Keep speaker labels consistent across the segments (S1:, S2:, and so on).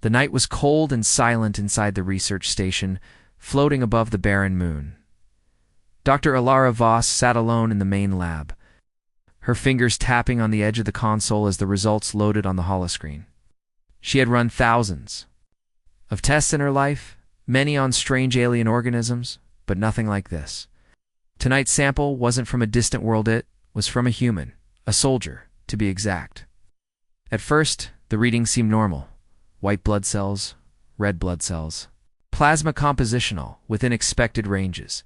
S1: The night was cold and silent inside the research station, floating above the barren moon. Dr. Alara Voss sat alone in the main lab, her fingers tapping on the edge of the console as the results loaded on the holoscreen. She had run thousands of tests in her life, many on strange alien organisms, but nothing like this. Tonight's sample wasn't from a distant world, it was from a human, a soldier, to be exact. At first, the readings seemed normal. White blood cells, red blood cells, plasma compositional within expected ranges.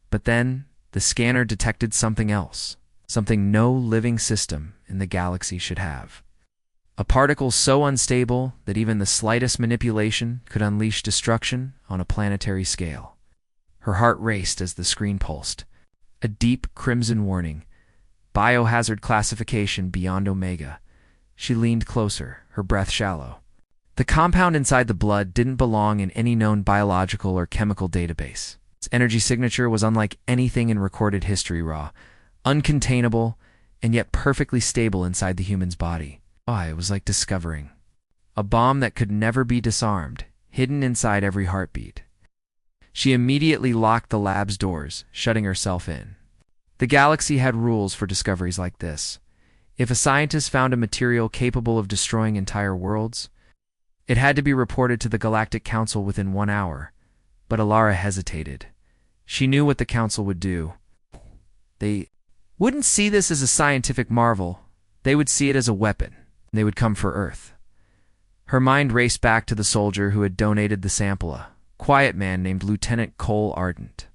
S1: But then, the scanner detected something else, something no living system in the galaxy should have. A particle so unstable that even the slightest manipulation could unleash destruction on a planetary scale. Her heart raced as the screen pulsed. A deep crimson warning. Biohazard classification beyond Omega. She leaned closer, her breath shallow. The compound inside the blood didn't belong in any known biological or chemical database. Its energy signature was unlike anything in recorded history, raw, uncontainable, and yet perfectly stable inside the human's body. It was like discovering a bomb that could never be disarmed, hidden inside every heartbeat. She immediately locked the lab's doors, shutting herself in. The galaxy had rules for discoveries like this. If a scientist found a material capable of destroying entire worlds, it had to be reported to the Galactic Council within 1 hour. But Alara hesitated. She knew what the Council would do. They wouldn't see this as a scientific marvel. They would see it as a weapon. They would come for Earth. Her mind raced back to the soldier who had donated the sample, a quiet man named Lieutenant Cole Ardent.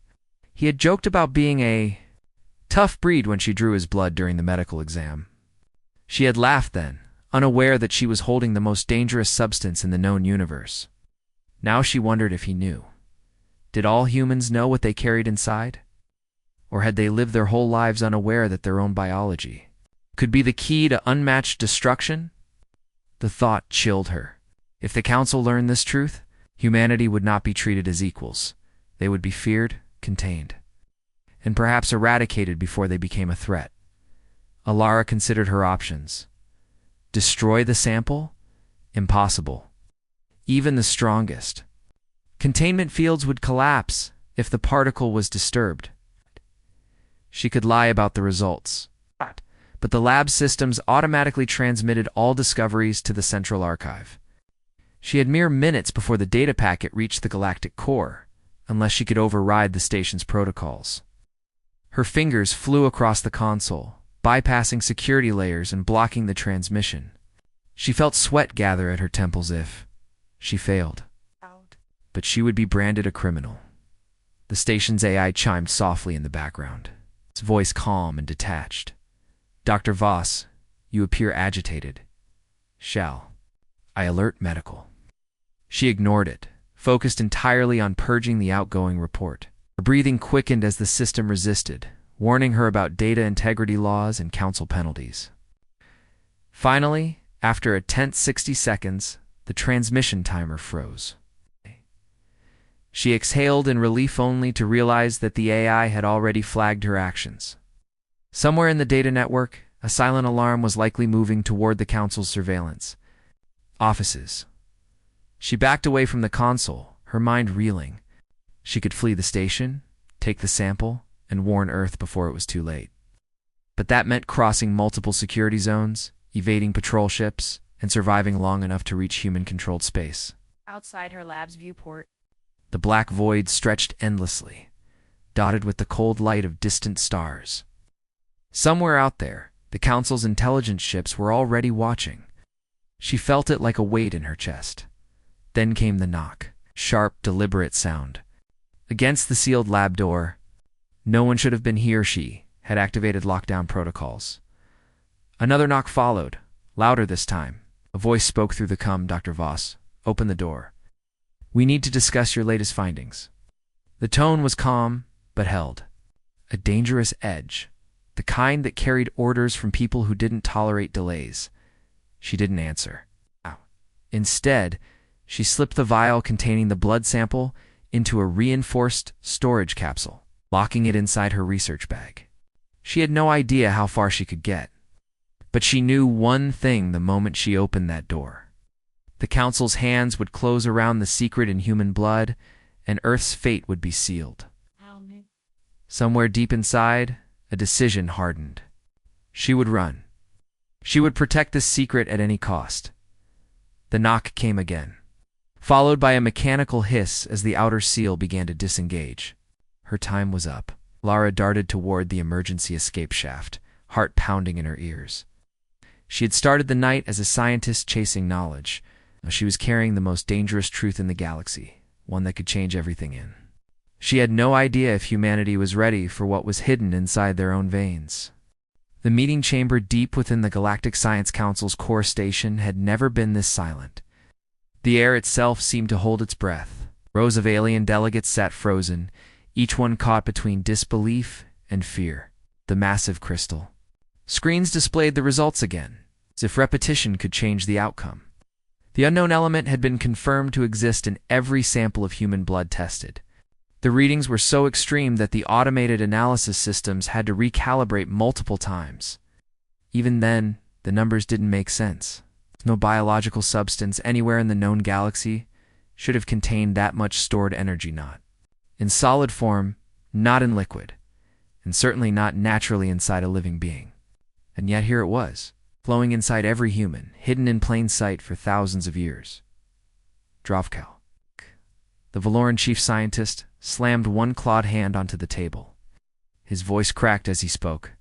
S1: He had joked about being a tough breed when she drew his blood during the medical exam. She had laughed then, unaware that she was holding the most dangerous substance in the known universe. Now she wondered if he knew. Did all humans know what they carried inside? Or had they lived their whole lives unaware that their own biology could be the key to unmatched destruction? The thought chilled her. If the Council learned this truth, humanity would not be treated as equals. They would be feared, contained, and perhaps eradicated before they became a threat. Alara considered her options. Destroy the sample? Impossible. Even the strongest. Containment fields would collapse if the particle was disturbed. She could lie about the results, but the lab systems automatically transmitted all discoveries to the central archive. She had mere minutes before the data packet reached the galactic core, unless she could override the station's protocols. Her fingers flew across the console, bypassing security layers and blocking the transmission. She felt sweat gather at her temples if she failed. But she would be branded a criminal. The station's AI chimed softly in the background, its voice calm and detached. Dr. Voss, you appear agitated. Shall I alert medical? She ignored it, focused entirely on purging the outgoing report. Her breathing quickened as the system resisted, warning her about data integrity laws and council penalties. Finally, after a tense 60 seconds, the transmission timer froze. She exhaled in relief only to realize that the AI had already flagged her actions. Somewhere in the data network, a silent alarm was likely moving toward the Council's surveillance. Offices. She backed away from the console, her mind reeling. She could flee the station, take the sample, and warn Earth before it was too late. But that meant crossing multiple security zones, evading patrol ships, and surviving long enough to reach human-controlled space.
S2: Outside her lab's viewport,
S1: the black void stretched endlessly, dotted with the cold light of distant stars. Somewhere out there, the Council's intelligence ships were already watching. She felt it like a weight in her chest. Then came the knock, sharp, deliberate sound. Against the sealed lab door. No one should have been here. She had activated lockdown protocols. Another knock followed, louder this time. A voice spoke through the com. Dr. Voss, open the door. We need to discuss your latest findings. The tone was calm, but held. A dangerous edge, the kind that carried orders from people who didn't tolerate delays. She didn't answer. Instead, she slipped the vial containing the blood sample into a reinforced storage capsule, locking it inside her research bag. She had no idea how far she could get. But she knew one thing the moment she opened that door. The Council's hands would close around the secret in human blood, and Earth's fate would be sealed. Somewhere deep inside, a decision hardened. She would run. She would protect this secret at any cost. The knock came again, followed by a mechanical hiss as the outer seal began to disengage. Her time was up. Lara darted toward the emergency escape shaft, heart pounding in her ears. She had started the night as a scientist chasing knowledge. Now she was carrying the most dangerous truth in the galaxy, one that could change everything in. She had no idea if humanity was ready for what was hidden inside their own veins. The meeting chamber deep within the Galactic Science Council's core station had never been this silent. The air itself seemed to hold its breath. Rows of alien delegates sat frozen, each one caught between disbelief and fear. The massive crystal. Screens displayed the results again, as if repetition could change the outcome. The unknown element had been confirmed to exist in every sample of human blood tested. The readings were so extreme that the automated analysis systems had to recalibrate multiple times. Even then, the numbers didn't make sense. No biological substance anywhere in the known galaxy should have contained that much stored energy, not in solid form, not in liquid, and certainly not naturally inside a living being. And yet here it was, flowing inside every human, hidden in plain sight for thousands of years. Drovkal, the Valoran chief scientist, slammed one clawed hand onto the table. His voice cracked as he spoke.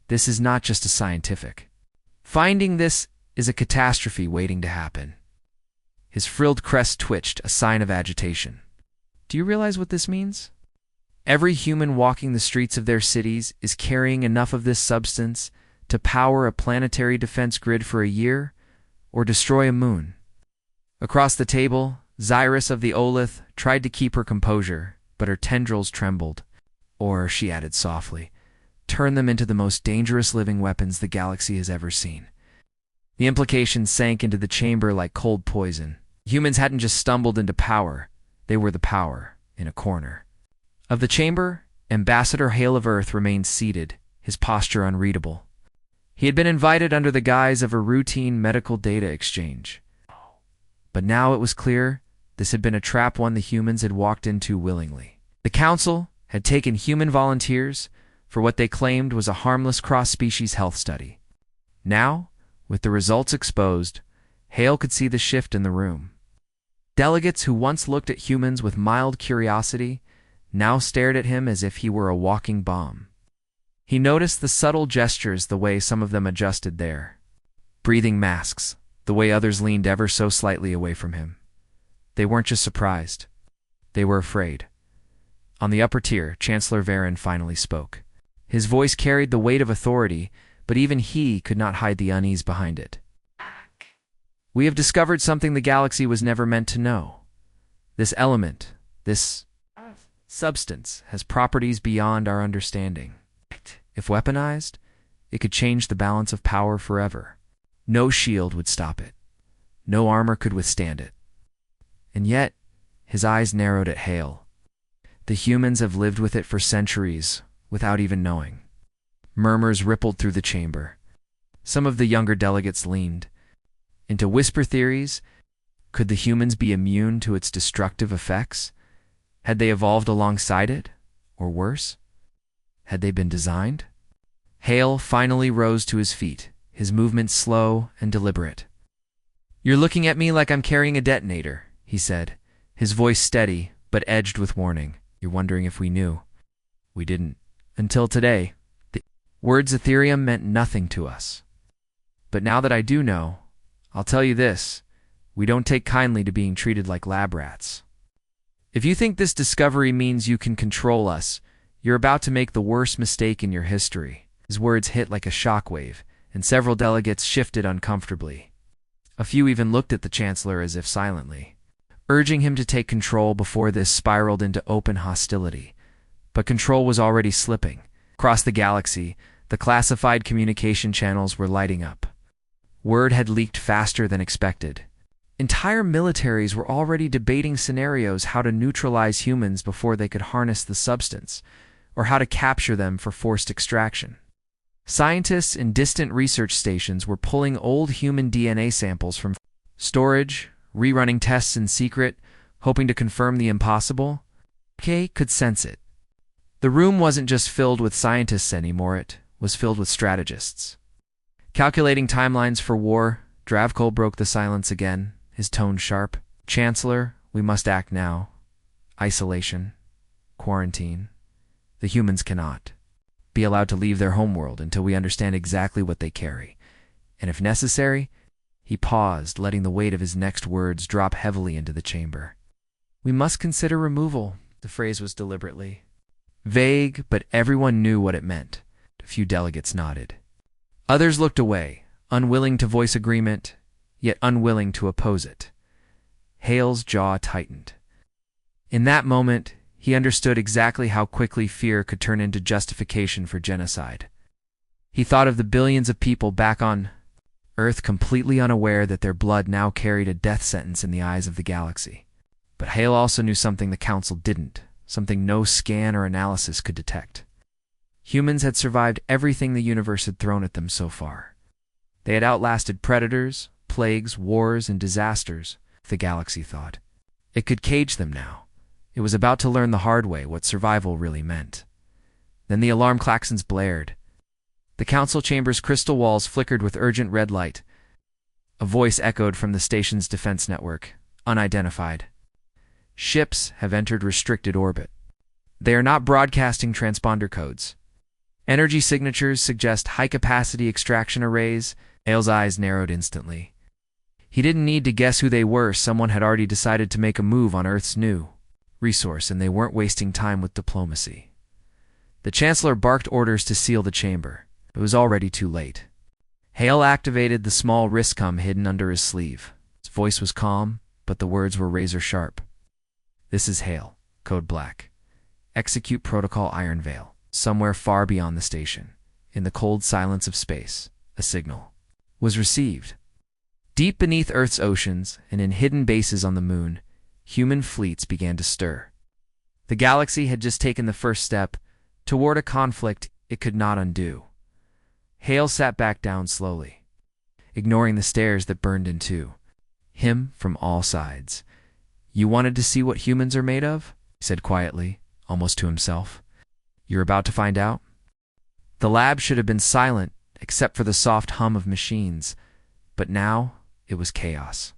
S1: This is not just a scientific. Finding this is a catastrophe waiting to happen. His frilled crest twitched, a sign of agitation. Do you realize what this means? Every human walking the streets of their cities is carrying enough of this substance to power a planetary defense grid for a year or destroy a moon. Across the table, Xyrus of the Olith tried to keep her composure, but her tendrils trembled. Or, she added softly, turn them into the most dangerous living weapons the galaxy has ever seen. The implications sank into the chamber like cold poison. Humans hadn't just stumbled into power, they were the power, in a corner. Of the chamber, Ambassador Hale of Earth remained seated, his posture unreadable. He had been invited under the guise of a routine medical data exchange. But now it was clear this had been a trap one the humans had walked into willingly. The Council had taken human volunteers for what they claimed was a harmless cross-species health study. Now, with the results exposed, Hale could see the shift in the room. Delegates who once looked at humans with mild curiosity now stared at him as if he were a walking bomb. He noticed the subtle gestures, the way some of them adjusted their breathing masks, the way others leaned ever so slightly away from him. They weren't just surprised. They were afraid. On the upper tier, Chancellor Varen finally spoke. His voice carried the weight of authority, but even he could not hide the unease behind it. We have discovered something the galaxy was never meant to know. This element, this substance, has properties beyond our understanding. If weaponized, it could change the balance of power forever. No shield would stop it. No armor could withstand it. And yet, his eyes narrowed at Hale. The humans have lived with it for centuries, without even knowing. Murmurs rippled through the chamber. Some of the younger delegates leaned into whisper theories. Could the humans be immune to its destructive effects? Had they evolved alongside it? Or worse? Had they been designed? Hale finally rose to his feet, his movements slow and deliberate. You're looking at me like I'm carrying a detonator, he said, his voice steady but edged with warning. You're wondering if we knew. We didn't. Until today. The words Ethereum meant nothing to us. But now that I do know, I'll tell you this, we don't take kindly to being treated like lab rats. If you think this discovery means you can control us, you're about to make the worst mistake in your history. His words hit like a shockwave, and several delegates shifted uncomfortably. A few even looked at the Chancellor as if silently, urging him to take control before this spiraled into open hostility. But control was already slipping. Across the galaxy, the classified communication channels were lighting up. Word had leaked faster than expected. Entire militaries were already debating scenarios how to neutralize humans before they could harness the substance, or how to capture them for forced extraction. Scientists in distant research stations were pulling old human DNA samples from storage, rerunning tests in secret, hoping to confirm the impossible. Kay could sense it. The room wasn't just filled with scientists anymore, it was filled with strategists. Calculating timelines for war, Dravkol broke the silence again, his tone sharp. Chancellor, we must act now. Isolation. Quarantine. The humans cannot be allowed to leave their homeworld until we understand exactly what they carry. And if necessary, he paused, letting the weight of his next words drop heavily into the chamber. We must consider removal, the phrase was deliberately vague, but everyone knew what it meant. A few delegates nodded. Others looked away, unwilling to voice agreement, yet unwilling to oppose it. Hale's jaw tightened. In that moment, he understood exactly how quickly fear could turn into justification for genocide. He thought of the billions of people back on Earth completely unaware that their blood now carried a death sentence in the eyes of the galaxy. But Hale also knew something the Council didn't, something no scan or analysis could detect. Humans had survived everything the universe had thrown at them so far. They had outlasted predators, plagues, wars, and disasters, the galaxy thought. It could cage them now. It was about to learn the hard way what survival really meant. Then the alarm klaxons blared. The council chamber's crystal walls flickered with urgent red light. A voice echoed from the station's defense network, unidentified. Ships have entered restricted orbit. They are not broadcasting transponder codes. Energy signatures suggest high-capacity extraction arrays. Hale's eyes narrowed instantly. He didn't need to guess who they were. Someone had already decided to make a move on Earth's new resource, and they weren't wasting time with diplomacy. The Chancellor barked orders to seal the chamber. It was already too late. Hale activated the small wristcom hidden under his sleeve. His voice was calm, but the words were razor-sharp. This is Hale, Code Black. Execute Protocol Iron Veil. Somewhere far beyond the station, in the cold silence of space, a signal was received. Deep beneath Earth's oceans and in hidden bases on the moon, human fleets began to stir. The galaxy had just taken the first step toward a conflict it could not undo. Hale sat back down slowly, ignoring the stares that burned into him from all sides. You wanted to see what humans are made of? He said quietly, almost to himself. You're about to find out? The lab should have been silent, except for the soft hum of machines, but now it was chaos.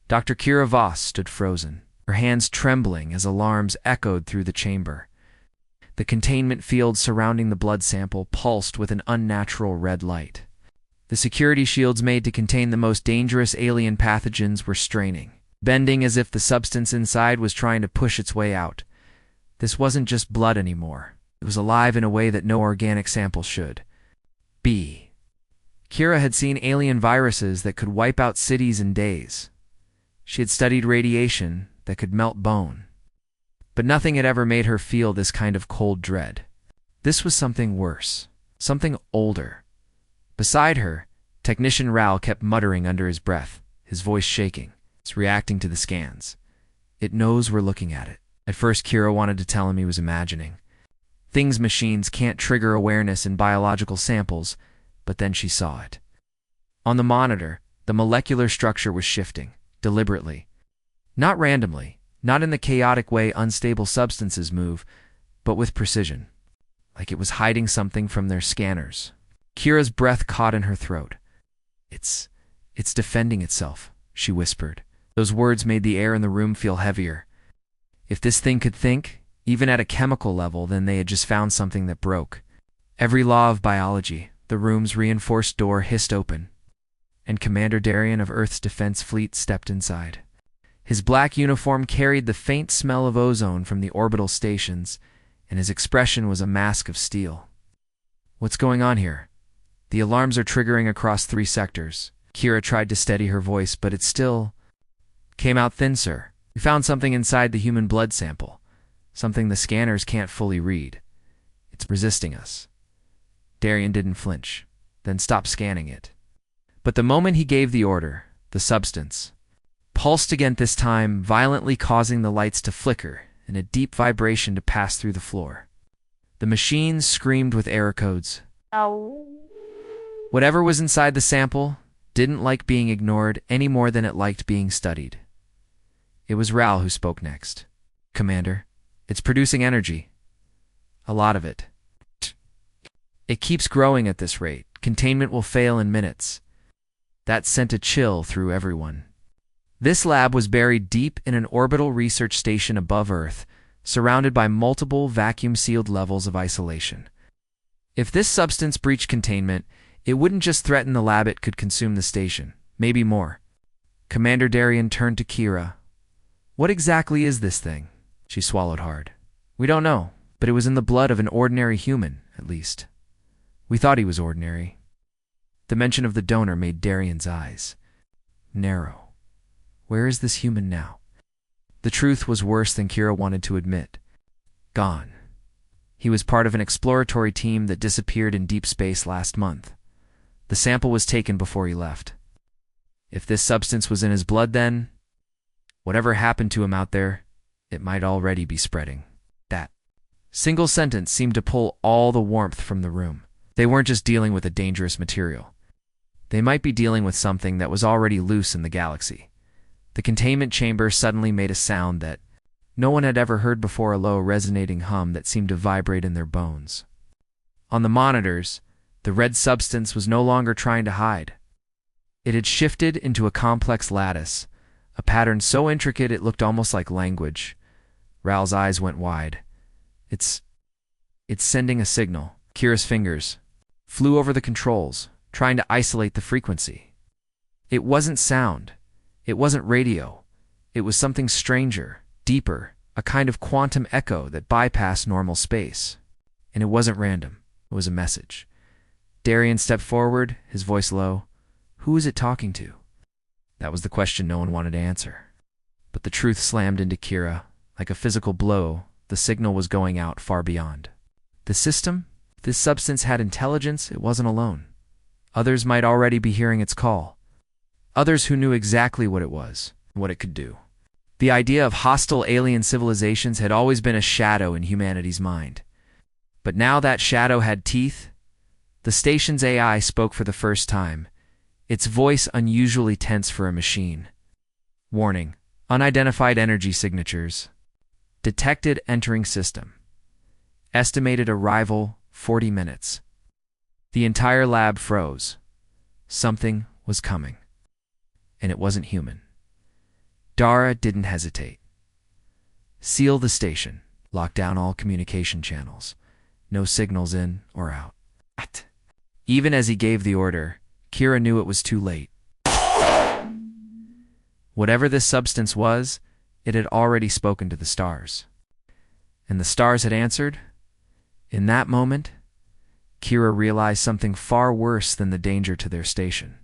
S1: Dr. Kira Voss stood frozen, her hands trembling as alarms echoed through the chamber. The containment field surrounding the blood sample pulsed with an unnatural red light. The security shields made to contain the most dangerous alien pathogens were straining, bending as if the substance inside was trying to push its way out. This wasn't just blood anymore. It was alive in a way that no organic sample should be. Kira had seen alien viruses that could wipe out cities in days. She had studied radiation that could melt bone. But nothing had ever made her feel this kind of cold dread. This was something worse, something older. Beside her, Technician Ral kept muttering under his breath, his voice shaking. It's reacting to the scans. It knows we're looking at it. At first, Kira wanted to tell him he was imagining. Things machines can't trigger awareness in biological samples, but then she saw it. On the monitor, the molecular structure was shifting, deliberately. Not randomly, not in the chaotic way unstable substances move, but with precision, like it was hiding something from their scanners. Kira's breath caught in her throat. It's defending itself, she whispered. Those words made the air in the room feel heavier. If this thing could think, even at a chemical level, then they had just found something that broke. Every law of biology, the room's reinforced door hissed open, and Commander Darien of Earth's Defense Fleet stepped inside. His black uniform carried the faint smell of ozone from the orbital stations, and his expression was a mask of steel. What's going on here? The alarms are triggering across 3 sectors. Kira tried to steady her voice, but it still came out thin, sir. We found something inside the human blood sample. Something the scanners can't fully read. It's resisting us. Darien didn't flinch, then stopped scanning it. But the moment he gave the order, the substance pulsed again, this time violently causing the lights to flicker and a deep vibration to pass through the floor. The machines screamed with error codes.
S2: Ow.
S1: Whatever was inside the sample didn't like being ignored any more than it liked being studied. It was Ral who spoke next. "Commander, it's producing energy. A lot of it. It keeps growing at this rate. Containment will fail in minutes." That sent a chill through everyone. This lab was buried deep in an orbital research station above Earth, surrounded by multiple vacuum-sealed levels of isolation. If this substance breached containment, it wouldn't just threaten the lab, it could consume the station. Maybe more. Commander Darien turned to Kira. "What exactly is this thing?" She swallowed hard. "We don't know, but it was in the blood of an ordinary human, at least. We thought he was ordinary." The mention of the donor made Darien's eyes narrow. Where is this human now? The truth was worse than Kira wanted to admit. Gone. He was part of an exploratory team that disappeared in deep space last month. The sample was taken before he left. If this substance was in his blood then, whatever happened to him out there, it might already be spreading. That single sentence seemed to pull all the warmth from the room. They weren't just dealing with a dangerous material. They might be dealing with something that was already loose in the galaxy. The containment chamber suddenly made a sound that no one had ever heard before, a low, resonating hum that seemed to vibrate in their bones. On the monitors, the red substance was no longer trying to hide. It had shifted into a complex lattice, a pattern so intricate it looked almost like language. Ral's eyes went wide. It's sending a signal. Kira's fingers flew over the controls, trying to isolate the frequency. It wasn't sound. It wasn't radio. It was something stranger, deeper, a kind of quantum echo that bypassed normal space. And it wasn't random. It was a message. Darien stepped forward, his voice low. Who is it talking to? That was the question no one wanted to answer. But the truth slammed into Kira. Like a physical blow, the signal was going out far beyond. The system? This substance had intelligence. It wasn't alone. Others might already be hearing its call. Others who knew exactly what it was, what it could do. The idea of hostile alien civilizations had always been a shadow in humanity's mind. But now that shadow had teeth. The station's AI spoke for the first time, its voice unusually tense for a machine. Warning: unidentified energy signatures. Detected entering system. Estimated arrival 40 minutes. The entire lab froze. Something was coming. And it wasn't human. Dara didn't hesitate. Seal the station. Lock down all communication channels. No signals in or out. Even as he gave the order, Kira knew it was too late. Whatever this substance was, it had already spoken to the stars. And the stars had answered. In that moment, Kira realized something far worse than the danger to their station.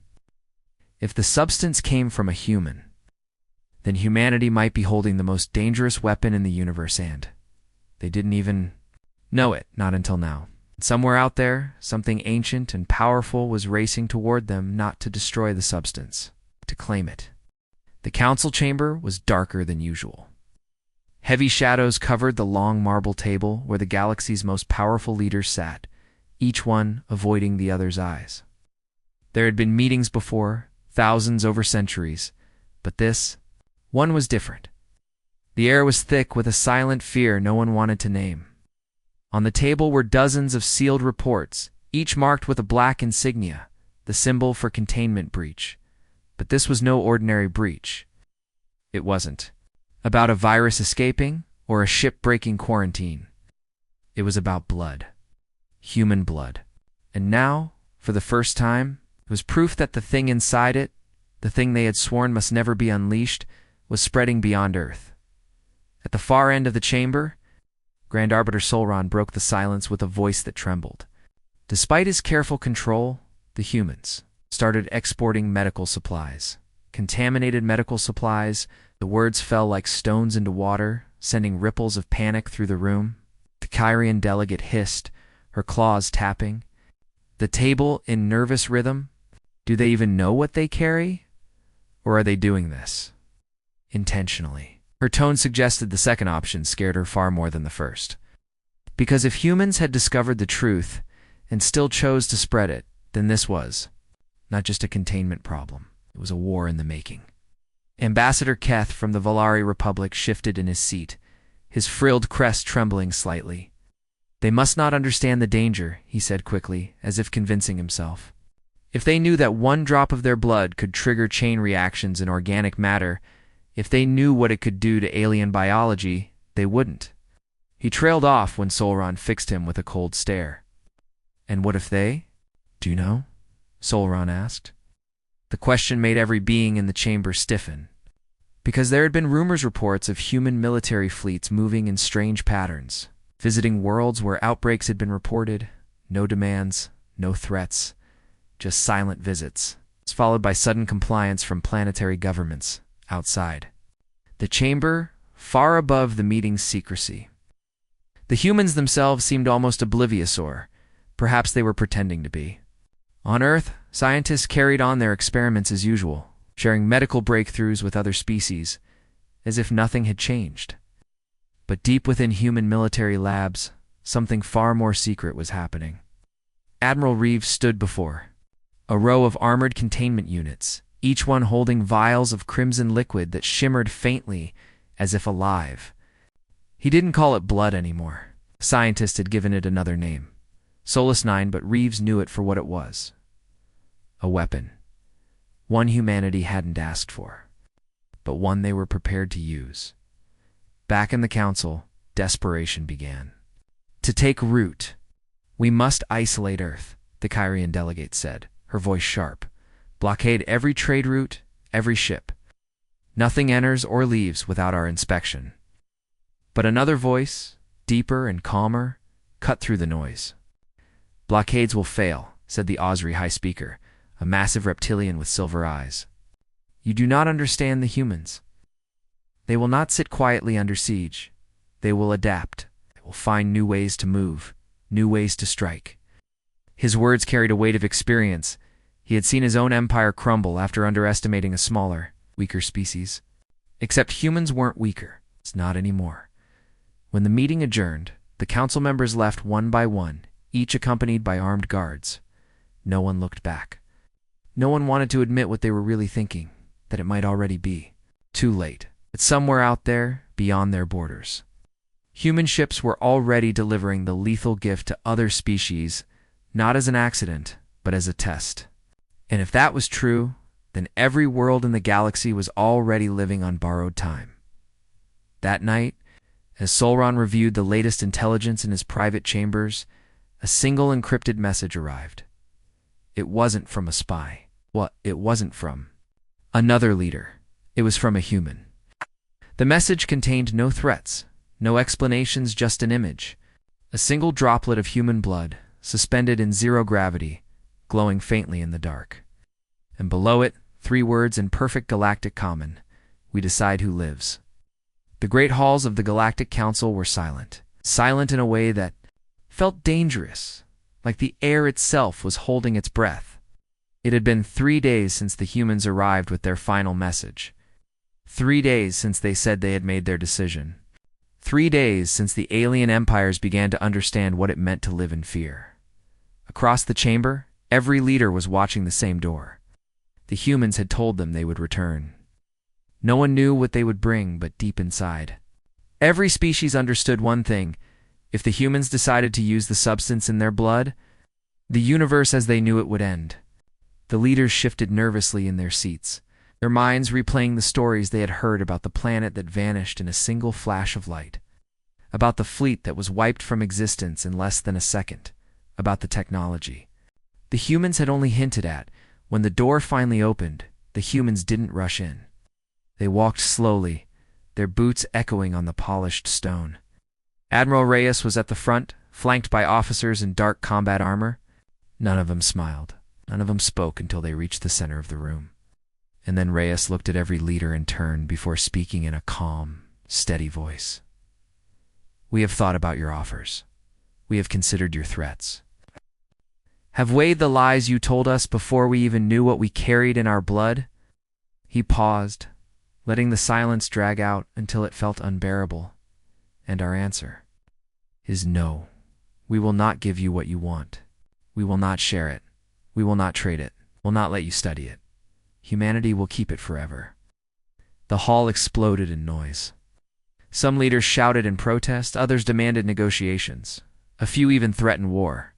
S1: If the substance came from a human, then humanity might be holding the most dangerous weapon in the universe, and they didn't even know it, not until now. Somewhere out there, something ancient and powerful was racing toward them, not to destroy the substance, to claim it. The council chamber was darker than usual. Heavy shadows covered the long marble table where the galaxy's most powerful leaders sat, each one avoiding the other's eyes. There had been meetings before, thousands over centuries, but this one was different. The air was thick with a silent fear no one wanted to name. On the table were dozens of sealed reports, each marked with a black insignia, the symbol for containment breach. But this was no ordinary breach. It wasn't about a virus escaping or a ship breaking quarantine. It was about blood. Human blood. And now, for the first time, it was proof that the thing inside it, the thing they had sworn must never be unleashed, was spreading beyond Earth. At the far end of the chamber, Grand Arbiter Solron broke the silence with a voice that trembled. Despite his careful control, the humans started exporting medical supplies. Contaminated medical supplies. The words fell like stones into water, sending ripples of panic through the room. The Kyrian delegate hissed, her claws tapping. The table in nervous rhythm. Do they even know what they carry? Or are they doing this intentionally? Her tone suggested the second option scared her far more than the first. Because if humans had discovered the truth and still chose to spread it, then this was not just a containment problem. It was a war in the making. Ambassador Keth from the Valari Republic shifted in his seat, his frilled crest trembling slightly. They must not understand the danger, he said quickly, as if convincing himself. If they knew that one drop of their blood could trigger chain reactions in organic matter, if they knew what it could do to alien biology, they wouldn't. He trailed off when Solron fixed him with a cold stare. And what if they? Do you know? Solron asked. The question made every being in the chamber stiffen, because there had been reports of human military fleets moving in strange patterns, visiting worlds where outbreaks had been reported, no demands, no threats, just silent visits, followed by sudden compliance from planetary governments outside. The chamber, far above the meeting's secrecy. The humans themselves seemed almost oblivious, or perhaps they were pretending to be. On Earth, scientists carried on their experiments as usual, sharing medical breakthroughs with other species, as if nothing had changed. But deep within human military labs, something far more secret was happening. Admiral Reeves stood before a row of armored containment units, each one holding vials of crimson liquid that shimmered faintly as if alive. He didn't call it blood anymore. Scientists had given it another name. Solus 9, but Reeves knew it for what it was. A weapon. One humanity hadn't asked for, but one they were prepared to use. Back in the council, desperation began. To take root, we must isolate Earth, the Kyrian delegate said, her voice sharp. Blockade every trade route, every ship. Nothing enters or leaves without our inspection. But another voice, deeper and calmer, cut through the noise. Blockades will fail, said the Osri High Speaker, a massive reptilian with silver eyes. You do not understand the humans. They will not sit quietly under siege. They will adapt. They will find new ways to move, new ways to strike. His words carried a weight of experience. He had seen his own empire crumble after underestimating a smaller, weaker species. Except humans weren't weaker. It's not anymore. When the meeting adjourned, the council members left one by one, each accompanied by armed guards. No one looked back. No one wanted to admit what they were really thinking, that it might already be too late, that somewhere out there, beyond their borders, human ships were already delivering the lethal gift to other species, not as an accident, but as a test. And if that was true, then every world in the galaxy was already living on borrowed time. That night, as Solron reviewed the latest intelligence in his private chambers, a single encrypted message arrived. It wasn't from a spy. It wasn't from another leader. It was from a human. The message contained no threats, no explanations, just an image. A single droplet of human blood, suspended in zero gravity, glowing faintly in the dark. And below it, 3 words in perfect galactic common: we decide who lives. The great halls of the Galactic Council were silent. Silent in a way that felt dangerous, like the air itself was holding its breath. It had been 3 days since the humans arrived with their final message. 3 days since they said they had made their decision. 3 days since the alien empires began to understand what it meant to live in fear. Across the chamber, every leader was watching the same door. The humans had told them they would return. No one knew what they would bring, but deep inside, every species understood one thing: if the humans decided to use the substance in their blood, the universe as they knew it would end. The leaders shifted nervously in their seats, their minds replaying the stories they had heard about the planet that vanished in a single flash of light, about the fleet that was wiped from existence in less than a second, about the technology the humans had only hinted at. When the door finally opened, the humans didn't rush in. They walked slowly, their boots echoing on the polished stone. Admiral Reyes was at the front, flanked by officers in dark combat armor. None of them smiled. None of them spoke until they reached the center of the room. And then Reyes looked at every leader in turn before speaking in a calm, steady voice. We have thought about your offers. We have considered your threats. Have weighed the lies you told us before we even knew what we carried in our blood. He paused, letting the silence drag out until it felt unbearable. And our answer is no. We will not give you what you want. We will not share it. We will not trade it. will not let you study it. Humanity will keep it forever." The hall exploded in noise. Some leaders shouted in protest, others demanded negotiations. A few even threatened war.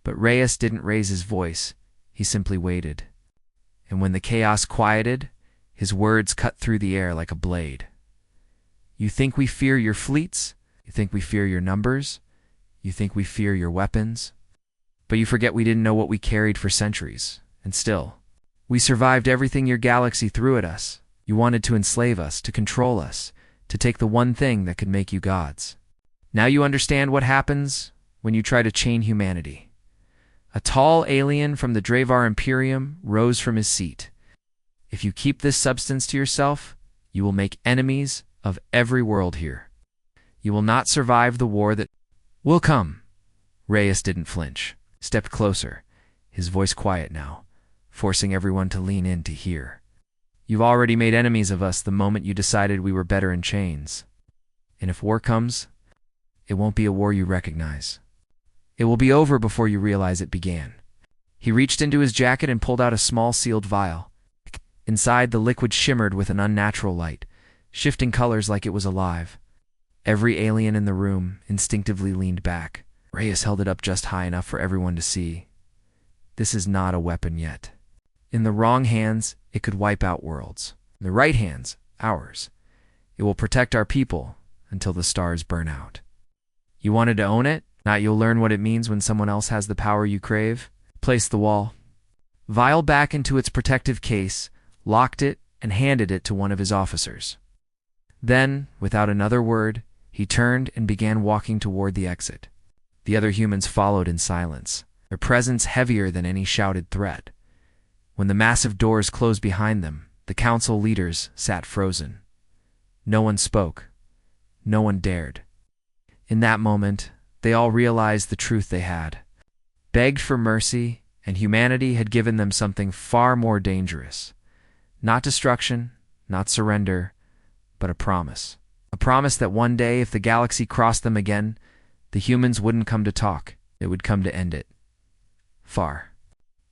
S1: But Reyes didn't raise his voice, he simply waited. And when the chaos quieted, his words cut through the air like a blade. "You think we fear your fleets? You think we fear your numbers? You think we fear your weapons? But you forget we didn't know what we carried for centuries. And still, we survived everything your galaxy threw at us. You wanted to enslave us, to control us, to take the one thing that could make you gods. Now you understand what happens when you try to chain humanity." A tall alien from the Dravar Imperium rose from his seat. "If you keep this substance to yourself, you will make enemies of every world here. You will not survive the war that will come." Reyes didn't flinch, stepped closer, his voice quiet now, forcing everyone to lean in to hear. "You've already made enemies of us the moment you decided we were better in chains. And if war comes, it won't be a war you recognize. It will be over before you realize it began." He reached into his jacket and pulled out a small sealed vial. Inside, the liquid shimmered with an unnatural light, shifting colors like it was alive. Every alien in the room instinctively leaned back. Reyes held it up just high enough for everyone to see. "This is not a weapon yet. In the wrong hands, it could wipe out worlds. In the right hands, ours. It will protect our people until the stars burn out. You wanted to own it? Now you'll learn what it means when someone else has the power you crave." Placed the vial back into its protective case, locked it, and handed it to one of his officers. Then, without another word, he turned and began walking toward the exit. The other humans followed in silence, their presence heavier than any shouted threat. When the massive doors closed behind them, the council leaders sat frozen. No one spoke. No one dared. In that moment, they all realized the truth they had. Begged for mercy, and humanity had given them something far more dangerous. Not destruction, not surrender, but a promise. A promise that one day, if the galaxy crossed them again, the humans wouldn't come to talk, they would come to end it. Far.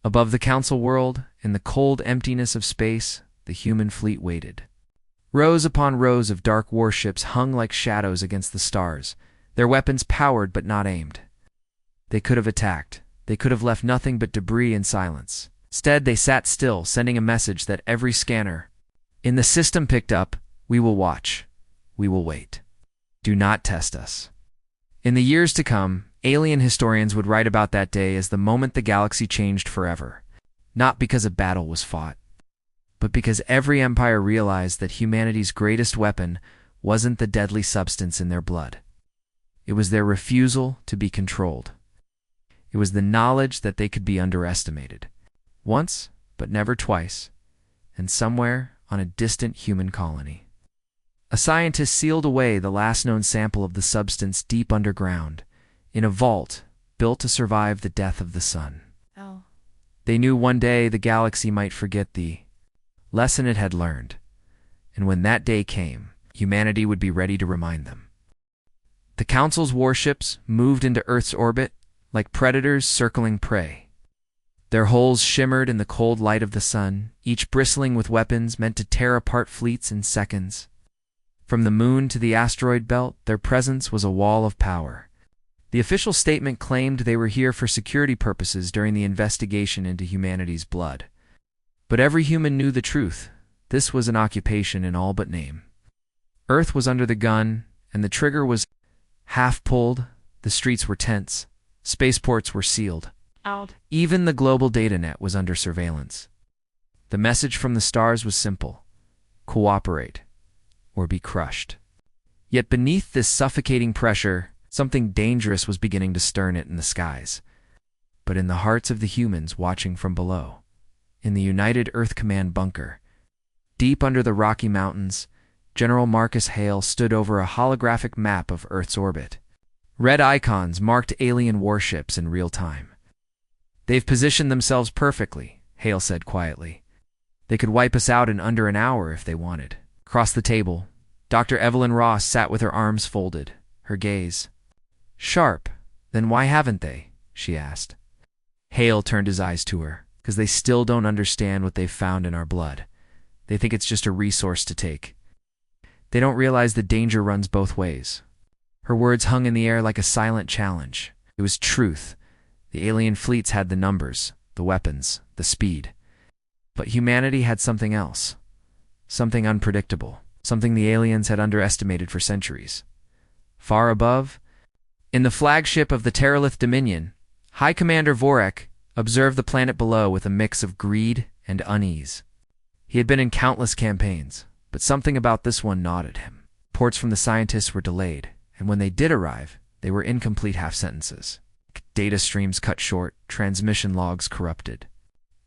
S1: Above the council world, in the cold emptiness of space, the human fleet waited. Rows upon rows of dark warships hung like shadows against the stars, their weapons powered but not aimed. They could have attacked. They could have left nothing but debris and silence. Instead, they sat still, sending a message that every scanner in the system picked up: "We will watch. We will wait. Do not test us." In the years to come, alien historians would write about that day as the moment the galaxy changed forever. Not because a battle was fought, but because every empire realized that humanity's greatest weapon wasn't the deadly substance in their blood. It was their refusal to be controlled. It was the knowledge that they could be underestimated. Once, but never twice, and somewhere on a distant human colony. A scientist sealed away the last known sample of the substance deep underground, in a vault built to survive the death of the sun.
S2: Oh.
S1: They knew one day the galaxy might forget the lesson it had learned, and when that day came, humanity would be ready to remind them. The Council's warships moved into Earth's orbit like predators circling prey. Their hulls shimmered in the cold light of the sun, each bristling with weapons meant to tear apart fleets in seconds. From the moon to the asteroid belt, their presence was a wall of power. The official statement claimed they were here for security purposes during the investigation into humanity's blood. But every human knew the truth. This was an occupation in all but name. Earth was under the gun, and the trigger was half pulled. The streets were tense. Spaceports were sealed.
S2: Out.
S1: Even the global data net was under surveillance. The message from the stars was simple: cooperate, or be crushed. Yet beneath this suffocating pressure, something dangerous was beginning to stir it in the skies. But in the hearts of the humans watching from below, in the United Earth Command bunker, deep under the Rocky Mountains, General Marcus Hale stood over a holographic map of Earth's orbit. Red icons marked alien warships in real time. "They've positioned themselves perfectly," Hale said quietly. "They could wipe us out in under an hour if they wanted." Across the table, Dr. Evelyn Ross sat with her arms folded, her gaze sharp. "Then why haven't they?" she asked. Hale turned his eyes to her. because they still don't understand what they've found in our blood. They think it's just a resource to take. They don't realize the danger runs both ways. Her words hung in the air like a silent challenge. It was truth. The alien fleets had the numbers, the weapons, the speed. But humanity had something else. Something unpredictable. Something the aliens had underestimated for centuries. Far above, in the flagship of the Terralith Dominion, High Commander Vorek observed the planet below with a mix of greed and unease. He had been in countless campaigns, but something about this one gnawed him. Reports from the scientists were delayed, and when they did arrive, they were incomplete half-sentences. Data streams cut short, transmission logs corrupted.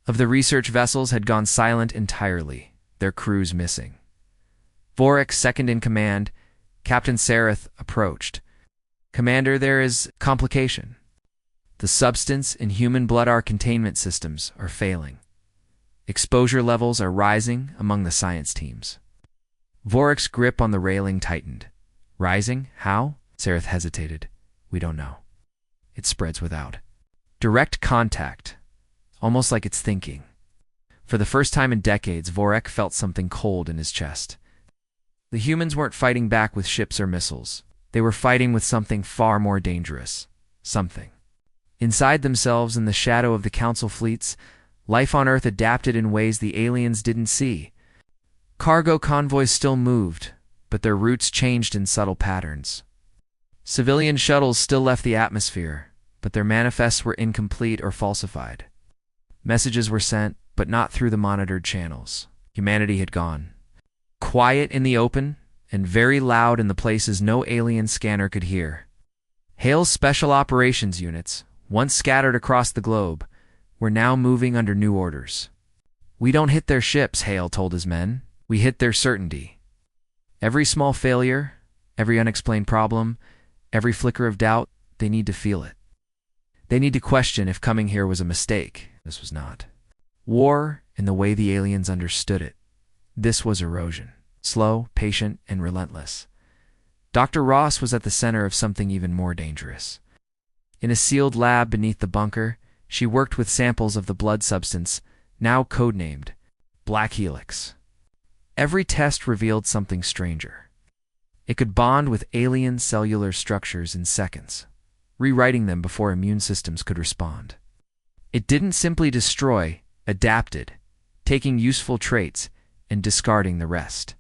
S1: Of the research vessels had gone silent entirely, their crews missing. Vorek's second in command, Captain Sareth, approached. "Commander, there is complication. The substance in human blood our containment systems are failing. Exposure levels are rising among the science teams." Vorek's grip on the railing tightened. "Rising? How?" Sareth hesitated. "We don't know. It spreads without direct contact, almost like it's thinking." For the first time in decades, Vorek felt something cold in his chest. The humans weren't fighting back with ships or missiles. They were fighting with something far more dangerous. Something. Inside themselves, in the shadow of the Council fleets, life on Earth adapted in ways the aliens didn't see. Cargo convoys still moved, but their routes changed in subtle patterns. Civilian shuttles still left the atmosphere, but their manifests were incomplete or falsified. Messages were sent, but not through the monitored channels. Humanity had gone. Quiet in the open, and very loud in the places no alien scanner could hear. Hale's special operations units, once scattered across the globe, were now moving under new orders. "We don't hit their ships," Hale told his men. "We hit their certainty. Every small failure, every unexplained problem, every flicker of doubt, they need to feel it. They need to question if coming here was a mistake." This was not. War, in the way the aliens understood it. This was erosion. Slow, patient, and relentless. Dr. Ross was at the center of something even more dangerous. In a sealed lab beneath the bunker, she worked with samples of the blood substance, now codenamed Black Helix. Every test revealed something stranger. It could bond with alien cellular structures in seconds, rewriting them before immune systems could respond. It didn't simply destroy, adapted, taking useful traits and discarding the rest.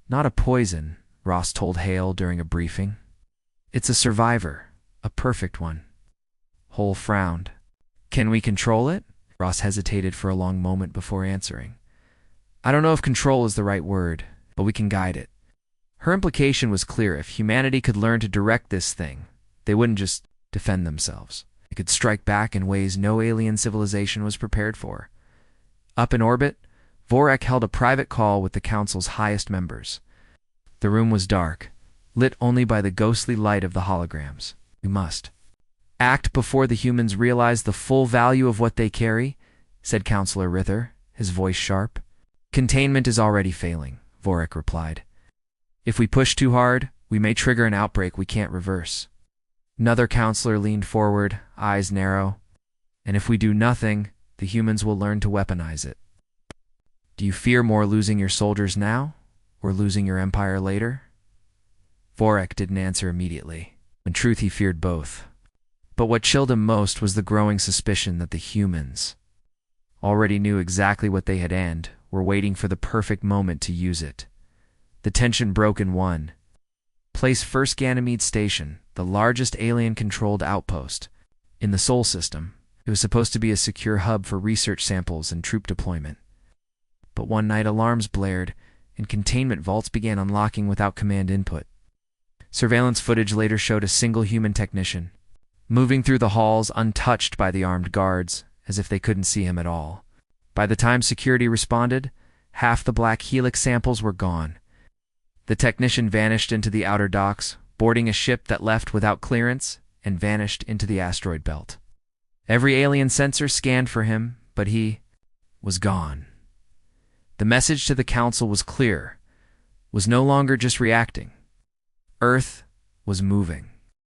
S1: "Not a poison," Ross told Hale during a briefing. "It's a survivor, a perfect one." Hole frowned. "Can we control it?" Ross hesitated for a long moment before answering. "I don't know if control is the right word, but we can guide it." Her implication was clear. If humanity could learn to direct this thing, they wouldn't just defend themselves. They could strike back in ways no alien civilization was prepared for. Up in orbit, Vorek held a private call with the Council's highest members. The room was dark, lit only by the ghostly light of the holograms. "We must act before the humans realize the full value of what they carry," said Counselor Rither, his voice sharp. "Containment is already failing," Vorek replied. "If we push too hard, we may trigger an outbreak we can't reverse." Another counselor leaned forward, eyes narrow. "And if we do nothing, the humans will learn to weaponize it." "Do you fear more losing your soldiers now, or losing your empire later?" Vorek didn't answer immediately. In truth, he feared both. But what chilled him most was the growing suspicion that the humans already knew exactly what they had and were waiting for the perfect moment to use it. The tension broke in one place. First Ganymede Station, the largest alien-controlled outpost in the Sol system. It was supposed to be a secure hub for research samples and troop deployment. But one night alarms blared, and containment vaults began unlocking without command input. Surveillance footage later showed a single human technician, moving through the halls untouched by the armed guards, as if they couldn't see him at all. By the time security responded, half the Black Helix samples were gone. The technician vanished into the outer docks, boarding a ship that left without clearance and vanished into the asteroid belt. Every alien sensor scanned for him, but he was gone. The message to the Council was clear, was no longer just reacting. Earth was moving.